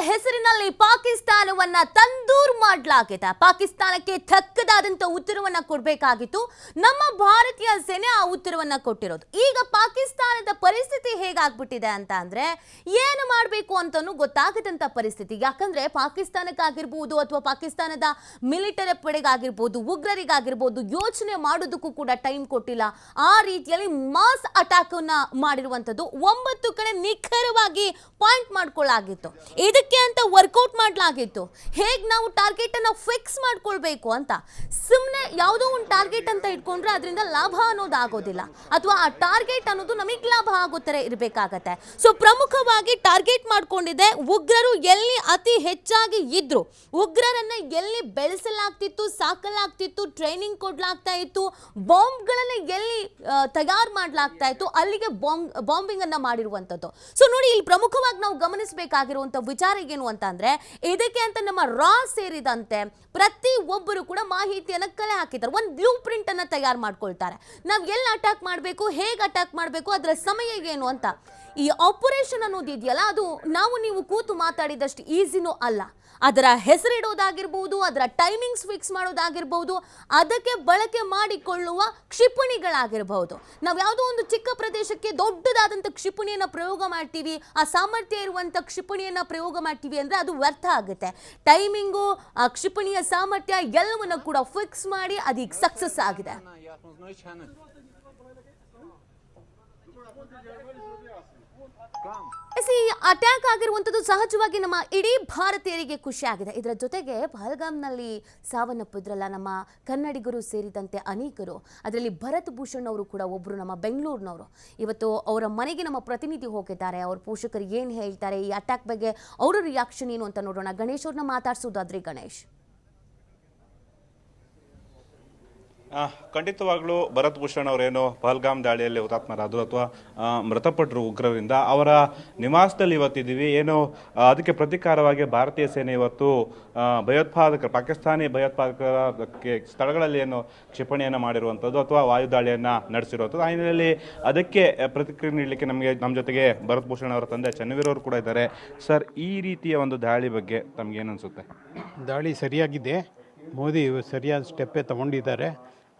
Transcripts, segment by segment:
ಹೆಸರಿನಲ್ಲಿ ಪಾಕಿಸ್ತಾನವನ್ನ ತಂದೂರು ಮಾಡಲಾಗಿದೆ. ಪಾಕಿಸ್ತಾನಕ್ಕೆ ತಕ್ಕದಾದಂತ ಉತ್ತರವನ್ನ ಕೊಡಬೇಕಾಗಿತ್ತು. ನಮ್ಮ ಭಾರತೀಯ ಸೇನೆ ಆ ಉತ್ತರವನ್ನ ಕೊಟ್ಟಿರೋದು. ಈಗ ಪಾಕಿಸ್ತಾನದ ಪರಿಸ್ಥಿತಿ ಹೇಗಾಗ್ಬಿಟ್ಟಿದೆ ಅಂತ ಅಂದ್ರೆ ಏನು ಮಾಡಬೇಕು ಅಂತಾನೂ ಗೊತ್ತಾಗದಂತ ಪರಿಸ್ಥಿತಿ. ಯಾಕಂದ್ರೆ ಪಾಕಿಸ್ತಾನಕ್ಕಾಗಿರ್ಬೋದು ಅಥವಾ ಪಾಕಿಸ್ತಾನದ ಮಿಲಿಟರಿ ಪಡೆಗಾಗಿರ್ಬೋದು, ಉಗ್ರರಿಗಾಗಿರ್ಬೋದು ಯೋಚನೆ ಮಾಡೋದಕ್ಕೂ ಕೂಡ ಟೈಮ್ ಕೊಟ್ಟಿಲ್ಲ. ಆ ರೀತಿಯಲ್ಲಿ ಮಾಸ್ ಅಟ್ಯಾಕ್ ಅನ್ನ ಮಾಡಿರುವಂತದ್ದು 9 ಕಡೆ ನಿಖರವಾಗಿ ಪಾಯಿಂಟ್ ಮಾಡ್ಕೊಳ್ಳಾಗಿತ್ತು. ಇದಕ್ಕೆ ಅಂತ ವರ್ಕೌಟ್ ಮಾಡಲಾಗಿತ್ತು. ಹೇಗೆ ನಾವು ಟಾರ್ಗೆಟ್ ಅನ್ನು ಫಿಕ್ಸ್ ಮಾಡ್ಕೊಳ್ಬೇಕು ಅಂತ. ಸುಮ್ಮನೆ ಯಾವುದೋ ಒಂದು ಟಾರ್ಗೆಟ್ ಅಂತ ಇಟ್ಕೊಂಡ್ರೆ ಅದರಿಂದ ಲಾಭ ಅನ್ನೋದು ಆಗೋದಿಲ್ಲ, ಅಥವಾ ಆ ಟಾರ್ಗೆಟ್ ಅನ್ನೋದು ನಮಗೆ ಲಾಭ ಆಗೋ ಥರ ಇರಬೇಕಾಗತ್ತೆ. ಸೊ ಪ್ರಮುಖವಾಗಿ ಟಾರ್ಗೆಟ್ ಮಾಡ್ಕೊಂಡಿದೆ ಉಗ್ರರು ಎಲ್ಲಿ ಅತಿ ಹೆಚ್ಚಾಗಿ ಇದ್ರು, ಉಗ್ರರನ್ನ ಎಲ್ಲಿ ಬೆಳೆಸಲಾಗ್ತಿತ್ತು, ಸಾಕಲಾಗ್ತಿತ್ತು, ಟ್ರೈನಿಂಗ್ ಕೊಡ್ಲಾಗ್ತಾ ಇತ್ತು, ಬಾಂಬ್ಗಳನ್ನ ಎಲ್ಲಿ ತಯಾರು ಮಾಡಲಾಗ್ತಾ ಇತ್ತು, ಅಲ್ಲಿಗೆ ಬಾಂಬಿಂಗ್ ಅನ್ನ ಮಾಡಿರುವಂಥದ್ದು. ಸೊ ನೋಡಿ, ಇಲ್ಲಿ ಪ್ರಮುಖವಾಗಿ ನಾವು ಗಮನಿಸಬೇಕಾಗಿರುವಂತ ವಿಚಾರ ಏನು ಅಂತ ಅಂದ್ರೆ, ಇದಕ್ಕೆ ಅಂತ ನಮ್ಮ ರಾ ಸೇರಿದಂತೆ ಪ್ರತಿ ಒಬ್ಬರು ಕೂಡ ಮಾಹಿತಿಯನ್ನ ಕಲೆ ಹಾಕಿದ್ದಾರೆ. ಒಂದು ಬ್ಲೂ ಪ್ರಿಂಟ್ ಅನ್ನ ತಯಾರು ಮಾಡ್ಕೊಳ್ತಾರೆ. ನಾವು ಎಲ್ಲಿ ಅಟ್ಯಾಕ್ ಮಾಡಬೇಕು, ಹೇಗೆ ಅಟ್ಯಾಕ್ ಮಾಡಬೇಕು, ಅದರ ಸಮಯ ಏನು ಅಂತ. ಈ ಆಪರೇಷನ್ ಅನ್ನೋದು ಇದೆಯಲ್ಲ, ಅದು ನಾವು ನೀವು ಕೂತು ಮಾತಾಡಿದಷ್ಟು ಈಸಿನೂ ಅಲ್ಲ. ಅದರ ಹೆಸರಿಡೋದಾಗಿರ್ಬೋದು, ಅದರ ಟೈಮಿಂಗ್ಸ್ ಫಿಕ್ಸ್ ಮಾಡೋದಾಗಿರ್ಬೋದು, ಅದಕ್ಕೆ ಬಳಕೆ ಮಾಡಿಕೊಳ್ಳುವ ಕ್ಷಿಪಣಿಗಳಾಗಿರ್ಬೋದು. ನಾವು ಯಾವುದೋ ಒಂದು ಚಿಕ್ಕ ಪ್ರದೇಶಕ್ಕೆ ದೊಡ್ಡದಾದಂಥ ಕ್ಷಿಪಣಿಯನ್ನು ಪ್ರಯೋಗ ಮಾಡ್ತೀವಿ, ಆ ಸಾಮರ್ಥ್ಯ ಇರುವಂಥ ಕ್ಷಿಪಣಿಯನ್ನು ಪ್ರಯೋಗ ಮಾಡ್ತೀವಿ ಅಂದರೆ ಅದು ವ್ಯರ್ಥ ಆಗುತ್ತೆ. ಟೈಮಿಂಗು, ಆ ಕ್ಷಿಪಣಿಯ ಸಾಮರ್ಥ್ಯ ಎಲ್ಲವನ್ನು ಕೂಡ ಫಿಕ್ಸ್ ಮಾಡಿ ಅದೀಗ ಸಕ್ಸಸ್ ಆಗಿದೆ. ಅಟ್ಯಾಕ್ ಆಗಿರುವಂಥದ್ದು ಸಹಜವಾಗಿ ನಮ್ಮ ಇಡೀ ಭಾರತೀಯರಿಗೆ ಖುಷಿ ಆಗಿದೆ. ಇದರ ಜೊತೆಗೆ ಪಹಲ್ಗಾಮ್ನಲ್ಲಿ ಸಾವನ್ನಪ್ಪಿದ್ರಲ್ಲ ನಮ್ಮ ಕನ್ನಡಿಗರು ಸೇರಿದಂತೆ ಅನೇಕರು, ಅದರಲ್ಲಿ ಭರತ್ ಭೂಷಣ್ ಅವರು ಕೂಡ ಒಬ್ಬರು, ನಮ್ಮ ಬೆಂಗಳೂರಿನವರು. ಇವತ್ತು ಅವರ ಮನೆಗೆ ನಮ್ಮ ಪ್ರತಿನಿಧಿ ಹೋಗಿದ್ದಾರೆ. ಅವ್ರ ಪೋಷಕರು ಏನು ಹೇಳ್ತಾರೆ, ಈ ಅಟ್ಯಾಕ್ ಬಗ್ಗೆ ಅವರ ರಿಯಾಕ್ಷನ್ ಏನು ಅಂತ ನೋಡೋಣ. ಗಣೇಶ್ ಅವ್ರನ್ನ ಮಾತಾಡ್ಸೋದಾದ್ರೆ ಗಣೇಶ್. ಖಂಡಿತವಾಗ್ಲೂ ಭರತ್ ಭೂಷಣ್ ಅವರೇನು ಪಹಲ್ಗಾಮ್ ದಾಳಿಯಲ್ಲಿ ಹುತಾತ್ಮರಾದರು ಅಥವಾ ಮೃತಪಟ್ಟರು ಉಗ್ರರಿಂದ, ಅವರ ನಿವಾಸದಲ್ಲಿ ಇವತ್ತಿದ್ದೀವಿ. ಏನು ಅದಕ್ಕೆ ಪ್ರತೀಕಾರವಾಗಿ ಭಾರತೀಯ ಸೇನೆ ಇವತ್ತು ಭಯೋತ್ಪಾದಕರು, ಪಾಕಿಸ್ತಾನಿ ಭಯೋತ್ಪಾದಕರ ಸ್ಥಳಗಳಲ್ಲಿ ಏನು ಕ್ಷಿಪಣಿಯನ್ನು ಮಾಡಿರುವಂಥದ್ದು ಅಥವಾ ವಾಯುದಾಳಿಯನ್ನು ನಡೆಸಿರುವಂಥದ್ದು. ಆ ಹಿನ್ನೆಲೆಯಲ್ಲಿ ಅದಕ್ಕೆ ಪ್ರತಿಕ್ರಿಯೆ ನೀಡಲಿಕ್ಕೆ ನಮ್ಮ ಜೊತೆಗೆ ಭರತ್ ಭೂಷಣ್ ಅವರ ತಂದೆ ಚನ್ನವೀರ್ ಅವರು ಕೂಡ ಇದ್ದಾರೆ. ಸರ್, ಈ ರೀತಿಯ ಒಂದು ದಾಳಿ ಬಗ್ಗೆ ತಮಗೇನು ಅನಿಸುತ್ತೆ? ದಾಳಿ ಸರಿಯಾಗಿದೆ. ಮೋದಿ ಸರಿಯಾದ ಸ್ಟೆಪ್ಪೇ ತಗೊಂಡಿದ್ದಾರೆ.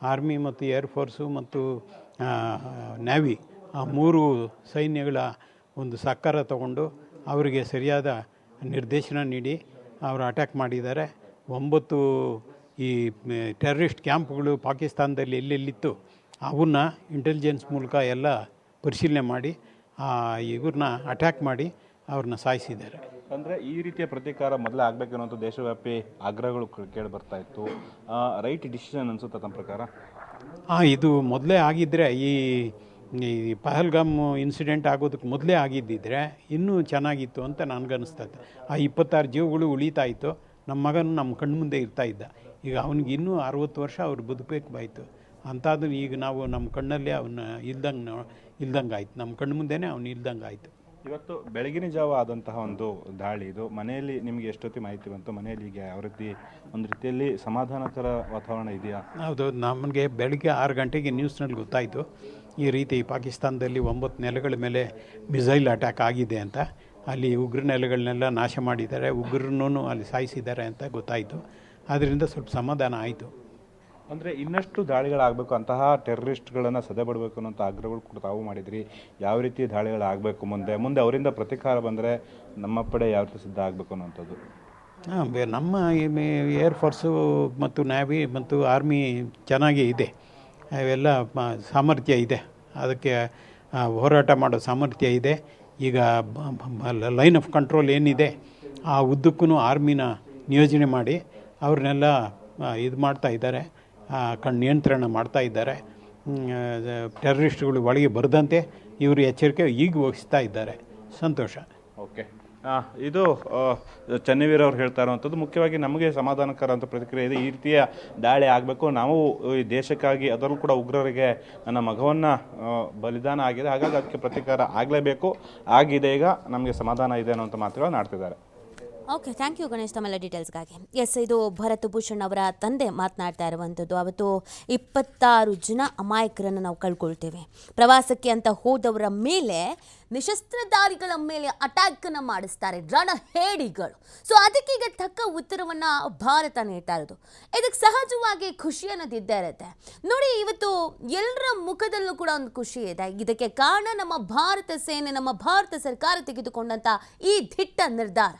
ಆರ್ಮಿ ಮತ್ತು ಏರ್ಫೋರ್ಸು ಮತ್ತು ನ್ಯಾವಿ, ಆ 3 ಸೈನ್ಯಗಳ ಒಂದು ಸಹಕಾರ ತಗೊಂಡು ಅವರಿಗೆ ಸರಿಯಾದ ನಿರ್ದೇಶನ ನೀಡಿ ಅವರು ಅಟ್ಯಾಕ್ ಮಾಡಿದ್ದಾರೆ. 9 ಈ ಟೆರರಿಸ್ಟ್ ಕ್ಯಾಂಪ್ಗಳು ಪಾಕಿಸ್ತಾನದಲ್ಲಿ ಎಲ್ಲೆಲ್ಲಿತ್ತು ಅವನ್ನ ಇಂಟೆಲಿಜೆನ್ಸ್ ಮೂಲಕ ಎಲ್ಲ ಪರಿಶೀಲನೆ ಮಾಡಿ ಇವ್ರನ್ನ ಅಟ್ಯಾಕ್ ಮಾಡಿ ಅವ್ರನ್ನ ಸಾಯಿಸಿದ್ದಾರೆ. ಅಂದರೆ ಈ ರೀತಿಯ ಪ್ರತೀಕಾರ ಮೊದಲೇ ಆಗಬೇಕನ್ನೋಂಥ ದೇಶವ್ಯಾಪಿ ಆಗ್ರಹಗಳು ಕೇಳಿ ಬರ್ತಾ ಇತ್ತು. ರೈಟ್ ಡಿಸಿಷನ್ ಅನಿಸುತ್ತೆ ತಮ್ಮ ಪ್ರಕಾರ? ಇದು ಮೊದಲೇ ಆಗಿದ್ದರೆ, ಈ ಪಹಲ್ಗಾಮ್ ಇನ್ಸಿಡೆಂಟ್ ಆಗೋದಕ್ಕೆ ಮೊದಲೇ ಆಗಿದ್ದಿದ್ರೆ ಇನ್ನೂ ಚೆನ್ನಾಗಿತ್ತು ಅಂತ ನನಗನ್ನಿಸ್ತದೆ. ಆ 26 ಜೀವಗಳು ಉಳಿತಾ ಇತ್ತು. ನಮ್ಮ ಮಗನು ನಮ್ಮ ಕಣ್ಣು ಮುಂದೆ ಇರ್ತಾ ಇದ್ದ. ಈಗ ಅವನಿಗೆ ಇನ್ನೂ 60 ವರ್ಷ ಅವ್ರು ಬದುಕಬೇಕಾಯ್ತು. ಅಂಥದ್ದು ಈಗ ನಾವು ನಮ್ಮ ಕಣ್ಣಲ್ಲೇ ಅವನ್ನ ಇಲ್ದಂಗೆ ಆಯ್ತು. ನಮ್ಮ ಕಣ್ಣು ಮುಂದೆನೇ ಅವನು ಇಲ್ದಂಗೆ ಆಯಿತು. ಇವತ್ತು ಬೆಳಗಿನ ಜಾವ ಆದಂತಹ ಒಂದು ದಾಳಿ ಇದು. ಮನೆಯಲ್ಲಿ ನಿಮಗೆ ಎಷ್ಟೊತ್ತಿ ಮಾಹಿತಿ ಬಂತು? ಮನೆಯಲ್ಲಿ ಈಗ ಯಾವ ರೀತಿ ಒಂದು ರೀತಿಯಲ್ಲಿ ಸಮಾಧಾನಕರ ವಾತಾವರಣ ಇದೆಯಾ? ಹೌದು, ನಮಗೆ ಬೆಳಗ್ಗೆ 6 ಗಂಟೆಗೆ ನ್ಯೂಸ್ನಲ್ಲಿ ಗೊತ್ತಾಯಿತು ಈ ರೀತಿ ಪಾಕಿಸ್ತಾನದಲ್ಲಿ 9 ನೆಲೆಗಳ ಮೇಲೆ ಮಿಸೈಲ್ ಅಟ್ಯಾಕ್ ಆಗಿದೆ ಅಂತ. ಅಲ್ಲಿ ಉಗ್ರ ನೆಲೆಗಳನ್ನೆಲ್ಲ ನಾಶ ಮಾಡಿದ್ದಾರೆ, ಉಗ್ರನ್ನೂ ಅಲ್ಲಿ ಸಾಯಿಸಿದ್ದಾರೆ ಅಂತ ಗೊತ್ತಾಯಿತು. ಅದರಿಂದ ಸ್ವಲ್ಪ ಸಮಾಧಾನ ಆಯಿತು. ಅಂದರೆ ಇನ್ನಷ್ಟು ದಾಳಿಗಳಾಗಬೇಕು, ಅಂತಹ ಟೆರರಿಸ್ಟ್ಗಳನ್ನು ಸದೆಬಡಬೇಕು ಅನ್ನೋಂಥ ಆಗ್ರಹಗಳು ಕೂಡ ತಾವು ಮಾಡಿದ್ರಿ. ಯಾವ ರೀತಿ ದಾಳಿಗಳಾಗಬೇಕು, ಮುಂದೆ ಅವರಿಂದ ಪ್ರತೀಕಾರ ಬಂದರೆ ನಮ್ಮ ಪಡೆ ಯಾವ ರೀತಿ ಸಿದ್ಧ ಆಗಬೇಕು ಅನ್ನೋಂಥದ್ದು? ನಮ್ಮ ಏರ್ಫೋರ್ಸು ಮತ್ತು ನ್ಯಾವಿ ಮತ್ತು ಆರ್ಮಿ ಚೆನ್ನಾಗೇ ಇದೆ. ಅವೆಲ್ಲ ಸಾಮರ್ಥ್ಯ ಇದೆ, ಅದಕ್ಕೆ ಹೋರಾಟ ಮಾಡೋ ಸಾಮರ್ಥ್ಯ ಇದೆ. ಈಗ ಲೈನ್ ಆಫ್ ಕಂಟ್ರೋಲ್ ಏನಿದೆ ಆ ಉದ್ದಕ್ಕೂ ಆರ್ಮಿನ ನಿಯೋಜನೆ ಮಾಡಿ ಅವ್ರನ್ನೆಲ್ಲ ಇದು ಮಾಡ್ತಾ ಇದ್ದಾರೆ, ನಿಯಂತ್ರಣ ಮಾಡ್ತಾ ಇದ್ದಾರೆ. ಟೆರರಿಸ್ಟ್ಗಳು ಒಳಗೆ ಬರದಂತೆ ಇವರು ಎಚ್ಚರಿಕೆ ಈಗ ವಹಿಸ್ತಾ ಇದ್ದಾರೆ. ಸಂತೋಷ. ಓಕೆ, ಇದು ಚನ್ನವೀರ್ ಅವ್ರು ಹೇಳ್ತಾ ಇರುವಂಥದ್ದು. ಮುಖ್ಯವಾಗಿ ನಮಗೆ ಸಮಾಧಾನಕರ ಅಂತ ಪ್ರತಿಕ್ರಿಯೆ ಇದೆ. ಈ ರೀತಿಯ ದಾಳಿ ಆಗಬೇಕು, ನಾವು ಈ ದೇಶಕ್ಕಾಗಿ, ಅದರಲ್ಲೂ ಕೂಡ ಉಗ್ರರಿಗೆ ನನ್ನ ಮಗವನ್ನು ಬಲಿದಾನ ಆಗಿದೆ, ಹಾಗಾಗಿ ಅದಕ್ಕೆ ಪ್ರತೀಕಾರ ಆಗಲೇಬೇಕು, ಆಗಿದೆ, ಈಗ ನಮಗೆ ಸಮಾಧಾನ ಇದೆ ಅನ್ನೋಂಥ ಮಾತುಗಳನ್ನು ಆಡ್ತಿದ್ದಾರೆ. ಓಕೆ, ಥ್ಯಾಂಕ್ ಯು ಗಣೇಶ್ ತಮ್ಮೆಲ್ಲ ಡೀಟೇಲ್ಸ್ಗಾಗಿ. ಎಸ್, ಇದು ಭರತ್ ಭೂಷಣ್ ಅವರ ತಂದೆ ಮಾತನಾಡ್ತಾ ಇರುವಂಥದ್ದು. ಅವತ್ತು 26 ಜನ ಅಮಾಯಕರನ್ನು ನಾವು ಕಳ್ಕೊಳ್ತೇವೆ. ಪ್ರವಾಸಕ್ಕೆ ಅಂತ ಹೋದವರ ಮೇಲೆ ನಿಶಸ್ತ್ರಧಾರಿಗಳ ಮೇಲೆ ಅಟ್ಯಾಕನ್ನು ಮಾಡಿಸ್ತಾರೆ ರಣಹೇಡಿಗಳು. ಸೊ ಅದಕ್ಕೆ ಈಗ ತಕ್ಕ ಉತ್ತರವನ್ನು ಭಾರತ ನೀಡ್ತಾ ಇರೋದು. ಇದಕ್ಕೆ ಸಹಜವಾಗಿ ಖುಷಿ ಅನ್ನೋದಿದ್ದೇ ಇರುತ್ತೆ ನೋಡಿ. ಇವತ್ತು ಎಲ್ಲರ ಮುಖದಲ್ಲೂ ಕೂಡ ಒಂದು ಖುಷಿ ಇದೆ. ಇದಕ್ಕೆ ಕಾರಣ ನಮ್ಮ ಭಾರತ ಸೇನೆ, ನಮ್ಮ ಭಾರತ ಸರ್ಕಾರ ತೆಗೆದುಕೊಂಡಂಥ ಈ ದಿಟ್ಟ ನಿರ್ಧಾರ.